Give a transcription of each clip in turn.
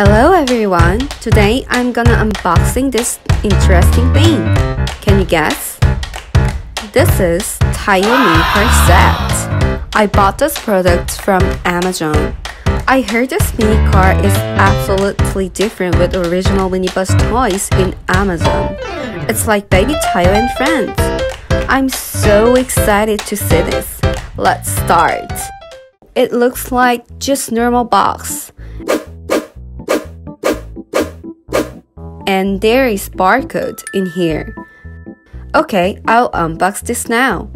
Hello everyone! Today I'm gonna unboxing this interesting thing. Can you guess? This is Tayo mini car set. I bought this product from Amazon. I heard this mini car is absolutely different with original minibus toys in Amazon. It's like Baby Tayo and friends. I'm so excited to see this. Let's start. It looks like just normal box. And there is barcode in here. Okay, I'll unbox this now.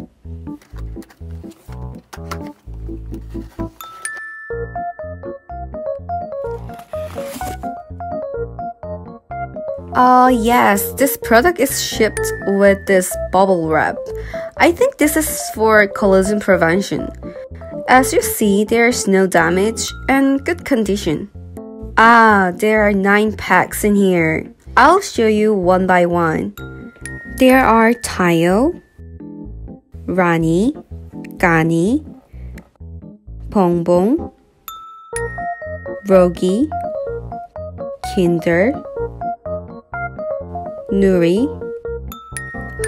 Oh yes, this product is shipped with this bubble wrap. I think this is for collision prevention. As you see, there's no damage and good condition. There are 9 packs in here. I'll show you one by one. There are Tayo, Rani, Gani, Bongbong, Rogi, Kinder, Nuri,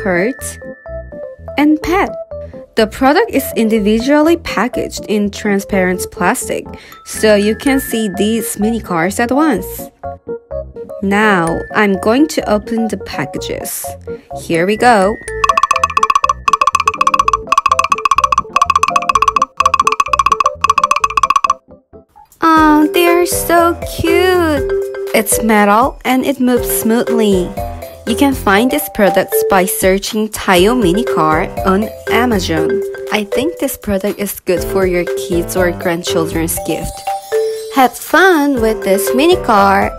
Hurt, and Pet. The product is individually packaged in transparent plastic, so you can see these mini cars at once. Now, I'm going to open the packages. Here we go. Oh, they're so cute! It's metal and it moves smoothly. You can find these products by searching Tayo mini car on Amazon. I think this product is good for your kids or grandchildren's gift. Have fun with this mini car!